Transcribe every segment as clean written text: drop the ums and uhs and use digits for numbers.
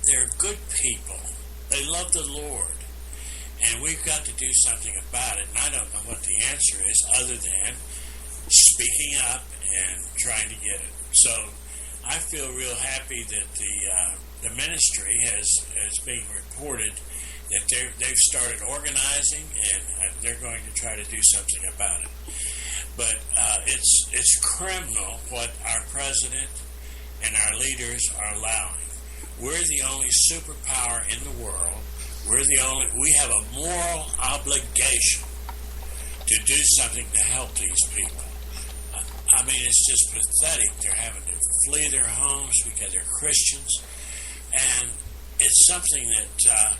they're good people. They love the Lord. And we've got to do something about it. And I don't know what the answer is other than speaking up and trying to get it. So I feel real happy that the ministry has been reported that they've started organizing, and they're going to try to do something about it. But it's criminal what our president and our leaders are allowing. We're the only superpower in the world. We have a moral obligation to do something to help these people. I mean, it's just pathetic. They're having to flee their homes because they're Christians. And it's something that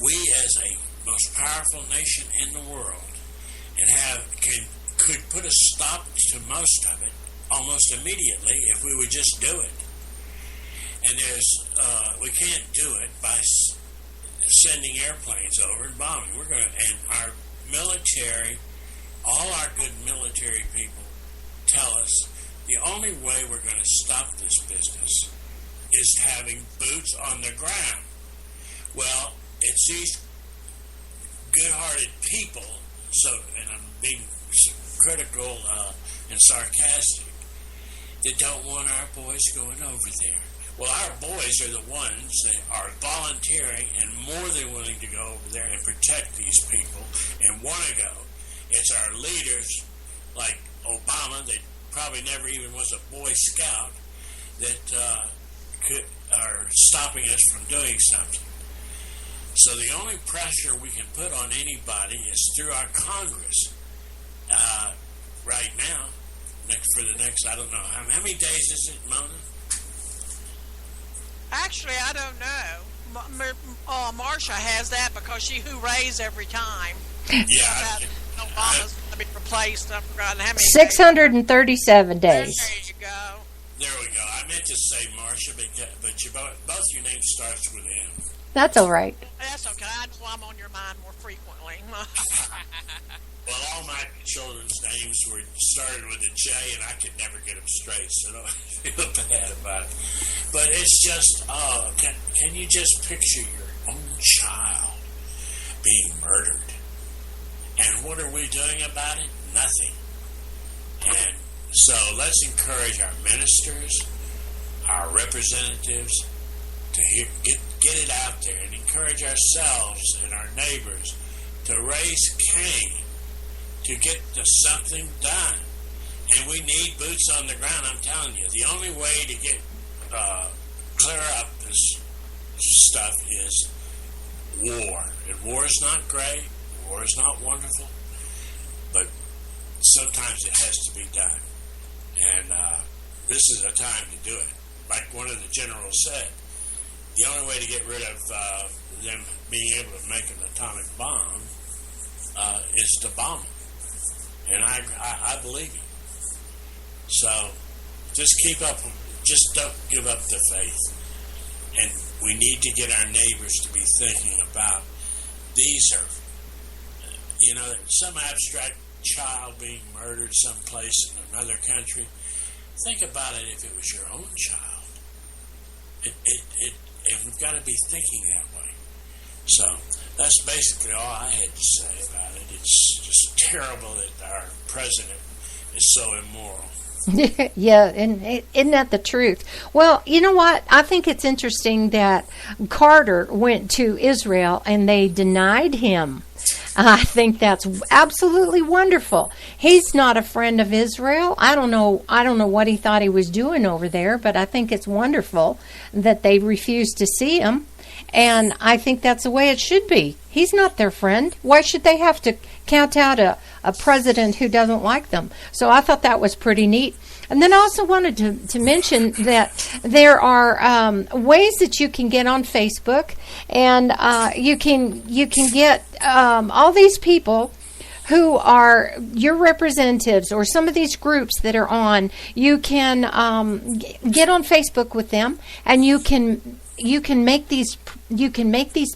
we, as a most powerful nation in the world, could put a stop to most of it almost immediately if we would just do it. And we can't do it by sending airplanes over and bombing. And our military, all our good military people tell us the only way we're going to stop this business is having boots on the ground. Well, it's these good-hearted people, and I'm being critical and sarcastic, that don't want our boys going over there. Well, our boys are the ones that are volunteering and more than willing to go over there and protect these people and want to go. It's our leaders, like Obama, that probably never even was a Boy Scout, that are stopping us from doing something. So the only pressure we can put on anybody is through our Congress right now. For the next, I don't know, how many days is it, Mona? Actually, I don't know. Marcia has that because she hoorays every time. Yeah. Obama's going to be replaced. I've forgotten how many 637 days. There you go. There we go. I meant to say Marcia, but both your names starts with M. That's all right. That's okay. I know I'm on your mind more frequently. Well, all my children's names started with a J, and I could never get them straight, so don't feel bad about it. But it's just, can you just picture your own child being murdered? And what are we doing about it? Nothing. And so let's encourage our ministers, our representatives, to get it out there and encourage ourselves and our neighbors to raise Cain to get something done. And we need boots on the ground, I'm telling you. The only way to get clear up this stuff is war. And war is not great. War is not wonderful. But sometimes it has to be done. And this is a time to do it. Like one of the generals said, the only way to get rid of them being able to make an atomic bomb is to bomb them. And I believe him. So just keep up. Just don't give up the faith. And we need to get our neighbors to be thinking about these are, some abstract child being murdered someplace in another country. Think about it if it was your own child. And we've got to be thinking that way. So that's basically all I had to say about it. It's just terrible that our president is so immoral. Yeah, and isn't that the truth? Well, you know what? I think it's interesting that Carter went to Israel and they denied him. I think that's absolutely wonderful. He's not a friend of Israel. I don't know what he thought he was doing over there, but I think it's wonderful that they refused to see him. And I think that's the way it should be. He's not their friend. Why should they have to count out a president who doesn't like them? So I thought that was pretty neat. And then I also wanted to mention that there are ways that you can get on Facebook, and you can get all these people who are your representatives or some of these groups that are on. You can get on Facebook with them, and you can make these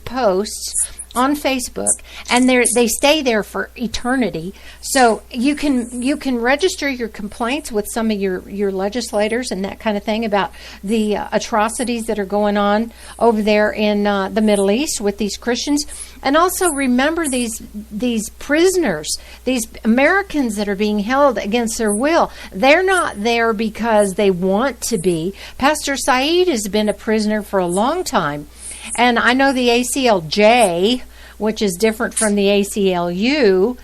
posts on Facebook, and they stay there for eternity. So you can register your complaints with some of your legislators and that kind of thing about the atrocities that are going on over there in the Middle East with these Christians. And also remember these prisoners, these Americans that are being held against their will. They're not there because they want to be. Pastor Saeed has been a prisoner for a long time. And I know the ACLJ, which is different from the ACLU,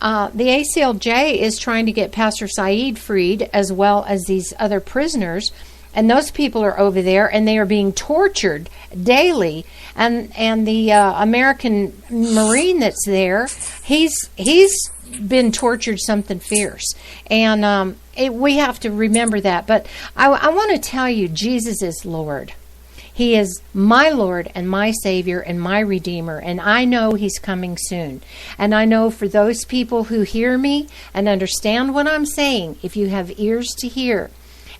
the ACLJ is trying to get Pastor Saeed freed as well as these other prisoners. And those people are over there, and they are being tortured daily. And the American Marine that's there, he's been tortured something fierce. And we have to remember that. But I want to tell you, Jesus is Lord. He is my Lord and my Savior and my Redeemer, and I know He's coming soon. And I know for those people who hear me and understand what I'm saying, if you have ears to hear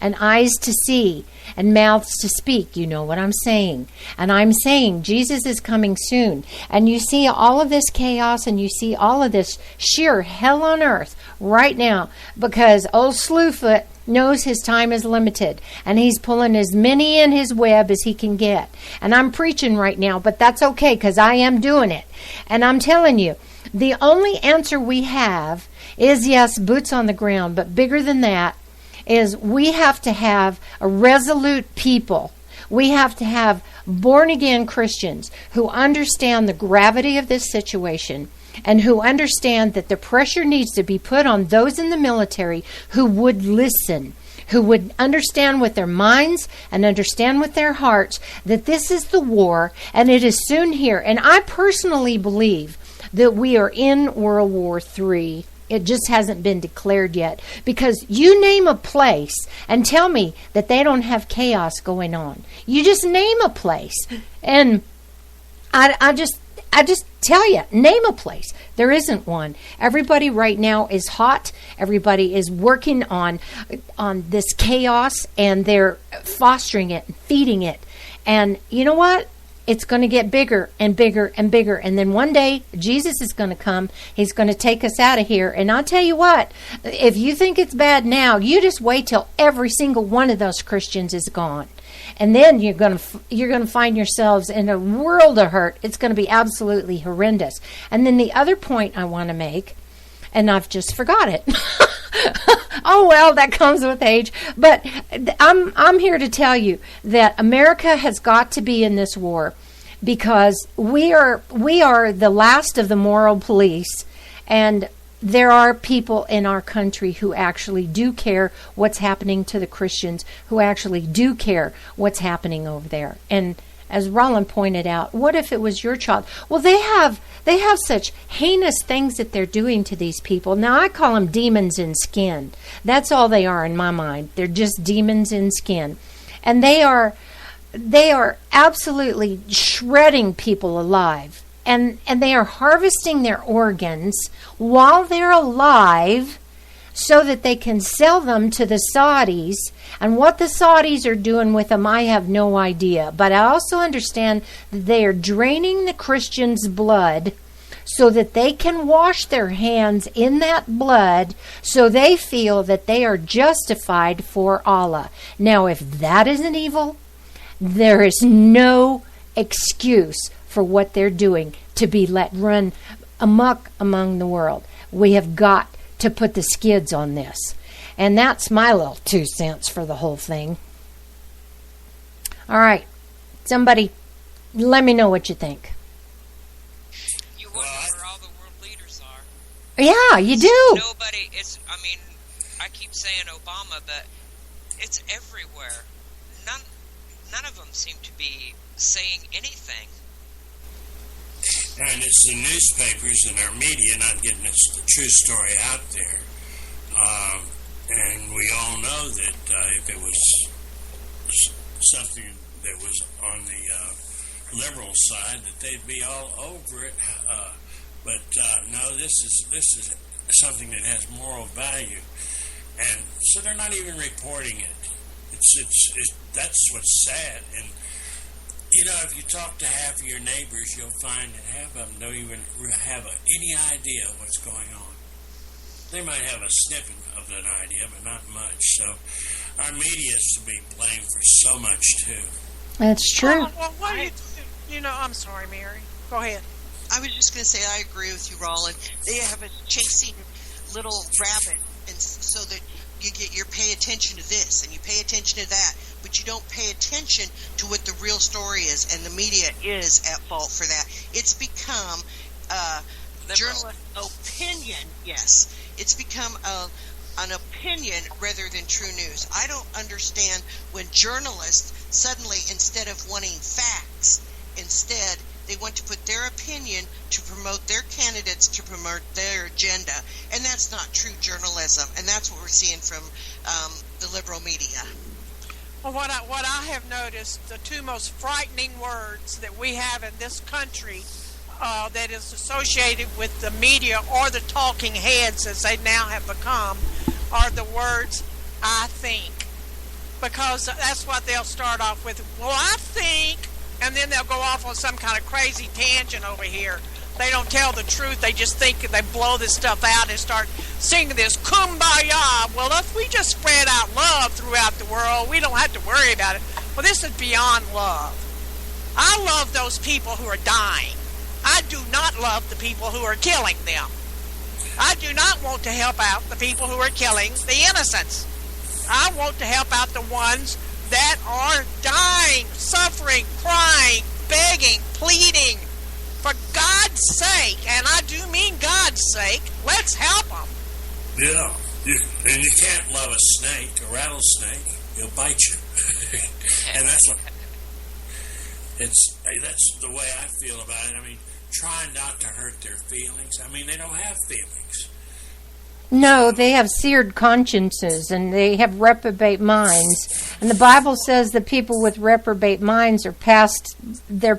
and eyes to see and mouths to speak, you know what I'm saying. And I'm saying Jesus is coming soon. And you see all of this chaos and you see all of this sheer hell on earth right now because old Slewfoot knows his time is limited, and he's pulling as many in his web as he can get. And I'm preaching right now, but that's okay because I am doing it. And I'm telling you, the only answer we have is, yes, boots on the ground, but bigger than that is we have to have a resolute people. We have to have born-again Christians who understand the gravity of this situation and who understand that the pressure needs to be put on those in the military who would listen, who would understand with their minds and understand with their hearts that this is the war and it is soon here. And I personally believe that we are in World War III. It just hasn't been declared yet. Because you name a place and tell me that they don't have chaos going on. You just name a place. And I just tell you, name a place. There isn't one. Everybody right now is hot. Everybody is working on this chaos, and they're fostering it and feeding it. And you know what? It's going to get bigger and bigger and bigger. And then one day, Jesus is going to come. He's going to take us out of here. And I'll tell you what, if you think it's bad now, you just wait till every single one of those Christians is gone. And then you're going to find yourselves in a world of hurt. It's going to be absolutely horrendous. And then the other point I want to make, and I've just forgot it. Oh well, that comes with age. But I'm here to tell you that America has got to be in this war because we are the last of the moral police, and there are people in our country who actually do care what's happening to the Christians, who actually do care what's happening over there. And as Roland pointed out, what if it was your child? Well, they have such heinous things that they're doing to these people. Now, I call them demons in skin. That's all they are in my mind. They're just demons in skin. And they are absolutely shredding people alive. And they are harvesting their organs while they're alive so that they can sell them to the Saudis. And what the Saudis are doing with them, I have no idea. But I also understand that they are draining the Christians' blood so that they can wash their hands in that blood so they feel that they are justified for Allah. Now, if that isn't evil, there is no excuse for what they're doing to be let run amok among the world. We have got to put the skids on this. And that's my little 2 cents for the whole thing. All right. Somebody, let me know what you think. You wonder where all the world leaders are. Yeah, you do. Nobody, I keep saying Obama, but it's everywhere. None of them seem to be saying anything. And it's the newspapers and our media not getting the true story out there. And we all know that if it was something that was on the liberal side, that they'd be all over it. But no, this is something that has moral value, and so they're not even reporting it. It's that's what's sad. And You know, if you talk to half of your neighbors, you'll find that half of them don't even have any idea what's going on. They might have a snippet of an idea, but not much. So our media is to be blamed for so much, too. That's true. Well, what do you know, I'm sorry, Mary. Go ahead. I was just going to say I agree with you, Roland. They have a chasing little rabbit, and so that you pay attention to this and you pay attention to that, but you don't pay attention to what the real story is, and the media is at fault for that. It's become journalist opinion. Yes, it's become an opinion rather than true news. I don't understand when journalists suddenly, instead of wanting facts, instead they want to put their opinion to promote their candidates, to promote their agenda, and that's not true journalism, and that's what we're seeing from the liberal media. Well, what I have noticed, the two most frightening words that we have in this country that is associated with the media or the talking heads, as they now have become, are the words, I think. Because that's what they'll start off with. Well, I think, and then they'll go off on some kind of crazy tangent over here. They don't tell the truth. They just think they blow this stuff out and start singing this kumbaya. Well, if we just spread out love throughout the world, we don't have to worry about it. Well, this is beyond love. I love those people who are dying. I do not love the people who are killing them. I do not want to help out the people who are killing the innocents. I want to help out the ones that are dying, suffering, crying, begging, pleading. For God's sake, and I do mean God's sake, let's help them. Yeah, and you can't love a snake, a rattlesnake. He'll bite you. And that's the way I feel about it. I mean, try not to hurt their feelings. I mean, they don't have feelings. No, they have seared consciences and they have reprobate minds. And the Bible says that people with reprobate minds are past the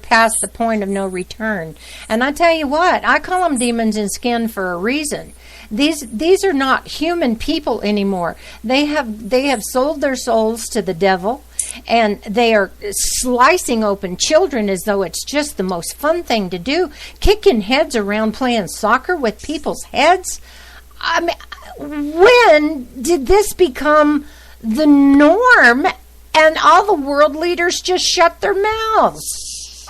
point of no return. And I tell you what, I call them demons in skin for a reason. These are not human people anymore. They have sold their souls to the devil, and they are slicing open children as though it's just the most fun thing to do, kicking heads around, playing soccer with people's heads. I mean, when did this become the norm and all the world leaders just shut their mouths?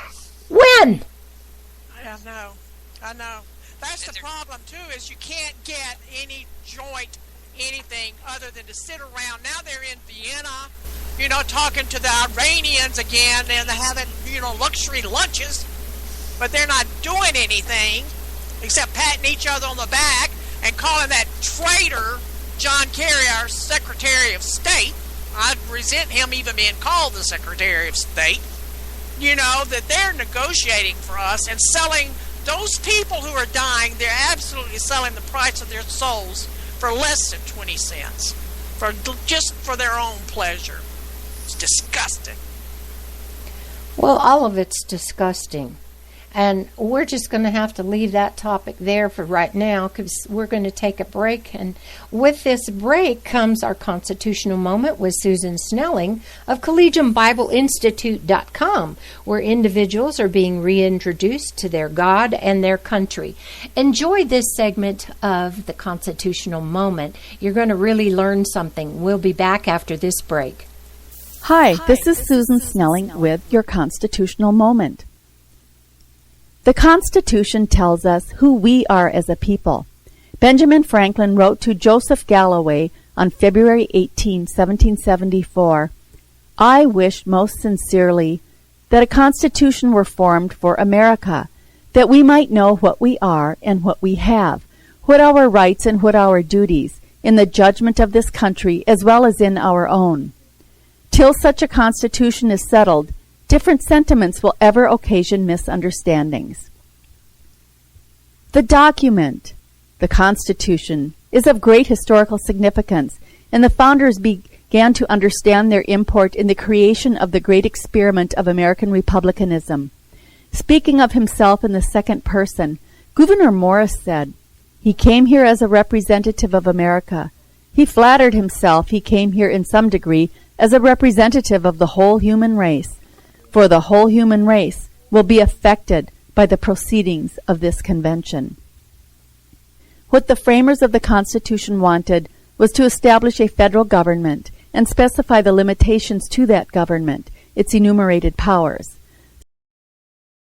When? I know. That's the problem, too, is you can't get any joint, anything other than to sit around. Now they're in Vienna, talking to the Iranians again, and they're having, luxury lunches, but they're not doing anything except patting each other on the back and calling that traitor John Kerry our Secretary of State. I resent him even being called the Secretary of State. That they're negotiating for us and selling those people who are dying. They're absolutely selling the price of their souls for less than 20 cents, just for their own pleasure. It's disgusting. Well, all of it's disgusting. And we're just going to have to leave that topic there for right now because we're going to take a break. And with this break comes our constitutional moment with Susan Snelling of CollegiumBibleInstitute.com, where individuals are being reintroduced to their God and their country. Enjoy this segment of the constitutional moment. You're going to really learn something. We'll be back after this break. Hi, this is Susan Snelling with your constitutional moment. The Constitution tells us who we are as a people. Benjamin Franklin wrote to Joseph Galloway on February 18, 1774, I wish most sincerely that a constitution were formed for America, that we might know what we are and what we have, what our rights and what our duties, in the judgment of this country as well as in our own. Till such a constitution is settled, different sentiments will ever occasion misunderstandings. The document, the Constitution, is of great historical significance, and the founders began to understand their import in the creation of the great experiment of American republicanism. Speaking of himself in the second person, Gouverneur Morris said, "He came here as a representative of America. He flattered himself he came here in some degree as a representative of the whole human race. for the whole human race will be affected by the proceedings of this convention. What the framers of the Constitution wanted was to establish a federal government and specify the limitations to that government, its enumerated powers.